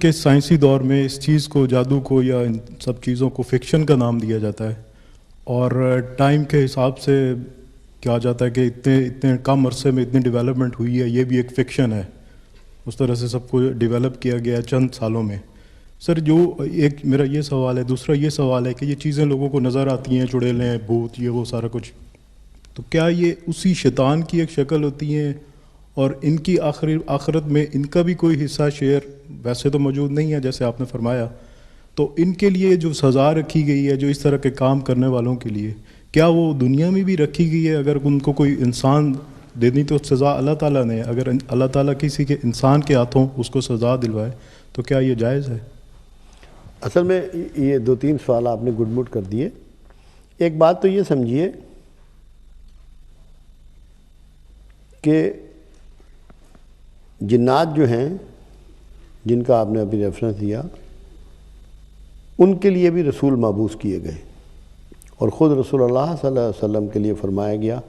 کہ سائنسی دور میں اس چیز کو، جادو کو یا ان سب چیزوں کو فکشن کا نام دیا جاتا ہے، اور ٹائم کے حساب سے کہا جاتا ہے کہ اتنے کم عرصے میں اتنی ڈیولپمنٹ ہوئی ہے، یہ بھی ایک فکشن ہے۔ اس طرح سے سب کو ڈیولپ کیا گیا چند سالوں میں۔ سر، جو ایک میرا یہ سوال ہے، دوسرا یہ سوال ہے کہ یہ چیزیں لوگوں کو نظر آتی ہیں، چڑیلیں، بھوت، یہ وہ سارا کچھ، تو کیا یہ اسی شیطان کی ایک شکل ہوتی ہیں؟ اور ان کی آخرت میں ان کا بھی کوئی حصہ، شیئر ویسے تو موجود نہیں ہے جیسے آپ نے فرمایا، تو ان کے لیے جو سزا رکھی گئی ہے جو اس طرح کے کام کرنے والوں کے لیے، کیا وہ دنیا میں بھی رکھی گئی ہے؟ اگر ان کو کوئی انسان دینی تو سزا اللہ تعالیٰ نے، اگر اللہ تعالیٰ کسی کے انسان کے ہاتھوں اس کو سزا دلوائے تو کیا یہ جائز ہے؟ اصل میں یہ 2-3 سوال آپ نے گڈ مڈ کر دیے۔ ایک بات تو یہ سمجھیے کہ جنات جو ہیں جن کا آپ نے ابھی ریفرنس دیا، ان کے لیے بھی رسول مبعوث کیے گئے، اور خود رسول اللہ صلی اللہ علیہ وسلم کے لیے فرمایا گیا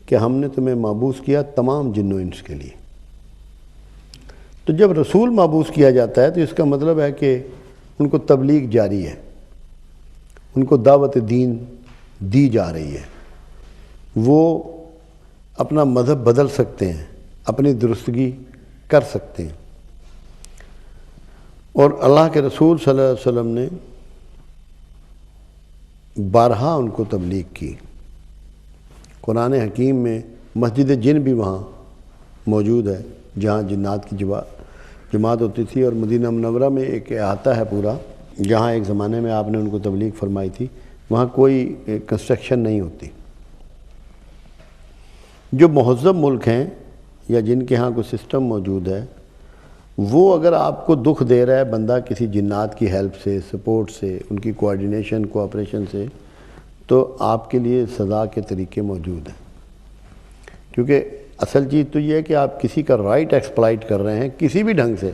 کہ ہم نے تمہیں مبعوث کیا تمام جن و انس کے لیے۔ تو جب رسول مبعوث کیا جاتا ہے تو اس کا مطلب ہے کہ ان کو تبلیغ جاری ہے، ان کو دعوت دین دی جا رہی ہے، وہ اپنا مذہب بدل سکتے ہیں، اپنی درستگی کر سکتے ہیں، اور اللہ کے رسول صلی اللہ علیہ وسلم نے بارہا ان کو تبلیغ کی۔ قرآن حکیم میں مسجد جن بھی وہاں موجود ہے جہاں جنات کی جماعت ہوتی تھی، اور مدینہ منورہ میں ایک احاطہ ہے پورا جہاں ایک زمانے میں آپ نے ان کو تبلیغ فرمائی تھی، وہاں کوئی کنسٹرکشن نہیں ہوتی۔ جو مہذب ملک ہیں یا جن کے ہاں کوئی سسٹم موجود ہے، وہ اگر آپ کو دکھ دے رہا ہے بندہ کسی جنات کی ہیلپ سے، سپورٹ سے، ان کی کوآرڈینیشن، کوآپریشن سے، تو آپ کے لیے سزا کے طریقے موجود ہیں۔ کیونکہ اصل چیز تو یہ ہے کہ آپ کسی کا رائٹ ایکسپلائٹ کر رہے ہیں کسی بھی ڈھنگ سے،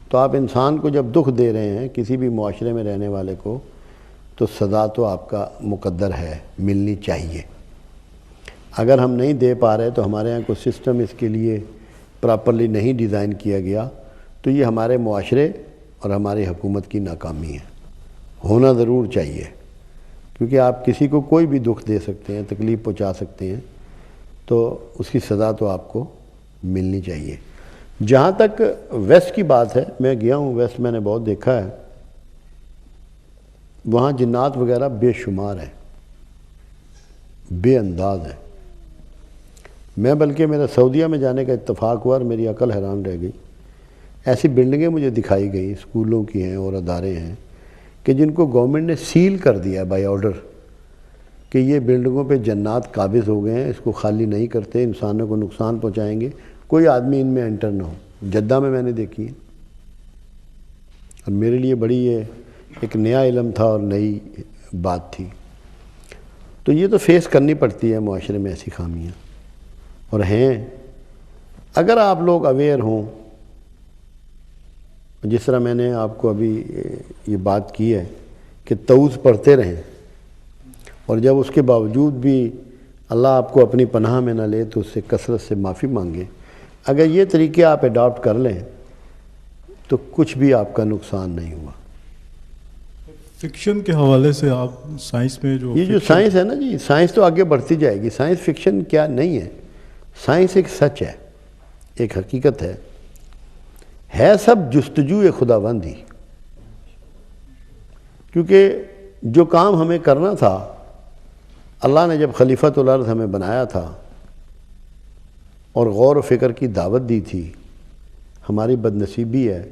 تو آپ انسان کو جب دکھ دے رہے ہیں کسی بھی معاشرے میں رہنے والے کو، تو سزا تو آپ کا مقدر ہے، ملنی چاہیے۔ اگر ہم نہیں دے پا رہے تو ہمارے یہاں کوئی سسٹم اس کے لیے پراپرلی نہیں ڈیزائن کیا گیا، تو یہ ہمارے معاشرے اور ہماری حکومت کی ناکامی ہے۔ ہونا ضرور چاہیے، کیونکہ آپ کسی کو کوئی بھی دکھ دے سکتے ہیں، تکلیف پہنچا سکتے ہیں، تو اس کی سزا تو آپ کو ملنی چاہیے۔ جہاں تک ویسٹ کی بات ہے، میں گیا ہوں ویسٹ، میں نے بہت دیکھا ہے، وہاں جنات وغیرہ بے شمار ہیں، بے انداز ہیں۔ میں بلکہ میرا سعودیہ میں جانے کا اتفاق ہوا اور میری عقل حیران رہ گئی۔ ایسی بلڈنگیں مجھے دکھائی گئیں، اسکولوں کی ہیں اور ادارے ہیں، کہ جن کو گورنمنٹ نے سیل کر دیا بائی آرڈر کہ یہ بلڈنگوں پہ جنات قابض ہو گئے ہیں، اس کو خالی نہیں کرتے، انسانوں کو نقصان پہنچائیں گے، کوئی آدمی ان میں انٹر نہ ہو۔ جدہ میں نے دیکھی ہے، اور میرے لیے بڑی یہ ایک نیا علم تھا اور نئی بات تھی۔ تو یہ تو فیس کرنی پڑتی ہے معاشرے میں ایسی خامیاں، اور ہیں۔ اگر آپ لوگ اویئر ہوں، جس طرح میں نے آپ کو ابھی یہ بات کی ہے کہ تعوذ پڑھتے رہیں، اور جب اس کے باوجود بھی اللہ آپ کو اپنی پناہ میں نہ لے تو اس سے کثرت سے معافی مانگیں، اگر یہ طریقے آپ اڈاپٹ کر لیں تو کچھ بھی آپ کا نقصان نہیں ہوا۔ فکشن کے حوالے سے آپ سائنس میں یہ جو سائنس ہے نا جی، سائنس تو آگے بڑھتی جائے گی۔ سائنس فکشن کیا نہیں ہے، سائنس ایک سچ ہے، ایک حقیقت ہے سب جستجو خداوندی۔ کیونکہ جو کام ہمیں کرنا تھا، اللہ نے جب خلیفۃ الارض ہمیں بنایا تھا اور غور و فکر کی دعوت دی تھی، ہماری بدنصیبی ہے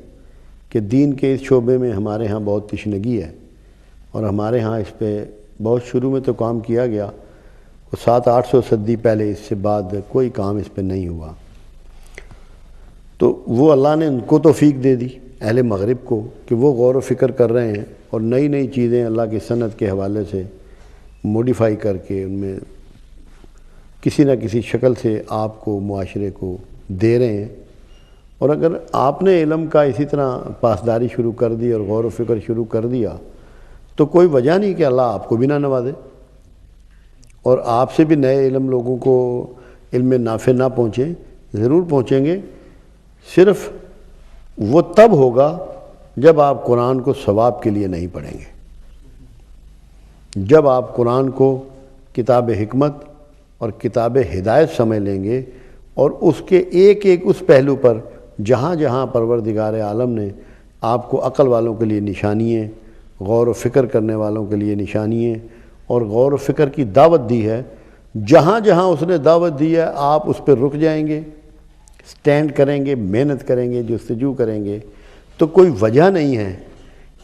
کہ دین کے اس شعبے میں ہمارے ہاں بہت تشنگی ہے، اور ہمارے ہاں اس پہ بہت شروع میں تو کام کیا گیا، 700-800 صدی پہلے اس سے بعد کوئی کام اس پہ نہیں ہوا۔ تو وہ اللہ نے ان کو توفیق دے دی، اہل مغرب کو، کہ وہ غور و فکر کر رہے ہیں اور نئی نئی چیزیں اللہ کی سنت کے حوالے سے موڈیفائی کر کے ان میں کسی نہ کسی شکل سے آپ کو، معاشرے کو دے رہے ہیں۔ اور اگر آپ نے علم کا اسی طرح پاسداری شروع کر دی اور غور و فکر شروع کر دیا، تو کوئی وجہ نہیں کہ اللہ آپ کو بھی نہ نوازے، اور آپ سے بھی نئے علم لوگوں کو علم نافع نہ پہنچیں، ضرور پہنچیں گے۔ صرف وہ تب ہوگا جب آپ قرآن کو ثواب کے لیے نہیں پڑھیں گے. جب آپ قرآن کو کتاب حکمت اور کتاب ہدایت سمجھ لیں گے اور اس کے ایک ایک اس پہلو پر جہاں جہاں پروردگار عالم نے آپ کو عقل والوں کے لیے نشانیاں، غور و فکر کرنے والوں کے لیے نشانیاں اور غور و فکر کی دعوت دی ہے، جہاں جہاں اس نے دعوت دی ہے آپ اس پہ رک جائیں گے، سٹینڈ کریں گے، محنت کریں گے، جستجو کریں گے، تو کوئی وجہ نہیں ہے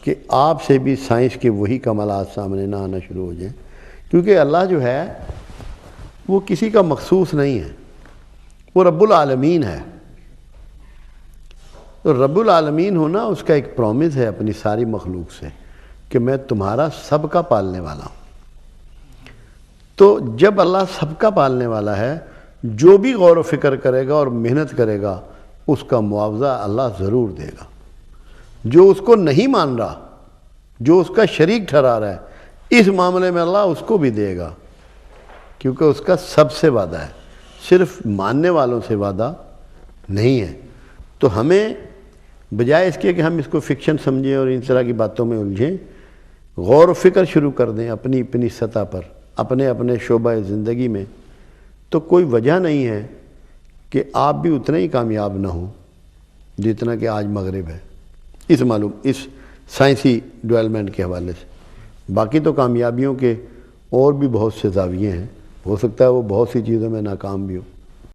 کہ آپ سے بھی سائنس کے وہی کمالات سامنے نہ آنا شروع ہو جائیں. کیونکہ اللہ جو ہے وہ کسی کا مخصوص نہیں ہے، وہ رب العالمین ہے. تو رب العالمین ہونا اس کا ایک پرومس ہے اپنی ساری مخلوق سے کہ میں تمہارا سب کا پالنے والا ہوں. تو جب اللہ سب کا پالنے والا ہے، جو بھی غور و فکر کرے گا اور محنت کرے گا اس کا معاوضہ اللہ ضرور دے گا. جو اس کو نہیں مان رہا، جو اس کا شریک ٹھہرا رہا ہے، اس معاملے میں اللہ اس کو بھی دے گا، کیونکہ اس کا سب سے وعدہ ہے، صرف ماننے والوں سے وعدہ نہیں ہے. تو ہمیں بجائے اس کے کہ ہم اس کو فکشن سمجھیں اور ان طرح کی باتوں میں الجھیں، غور و فکر شروع کر دیں اپنی اپنی سطح پر، اپنے اپنے شعبہ زندگی میں. تو کوئی وجہ نہیں ہے کہ آپ بھی اتنے ہی کامیاب نہ ہوں جتنا کہ آج مغرب ہے، اس سائنسی ڈیولپمنٹ کے حوالے سے. باقی تو کامیابیوں کے اور بھی بہت سے زاویے ہیں، ہو سکتا ہے وہ بہت سی چیزوں میں ناکام بھی ہو.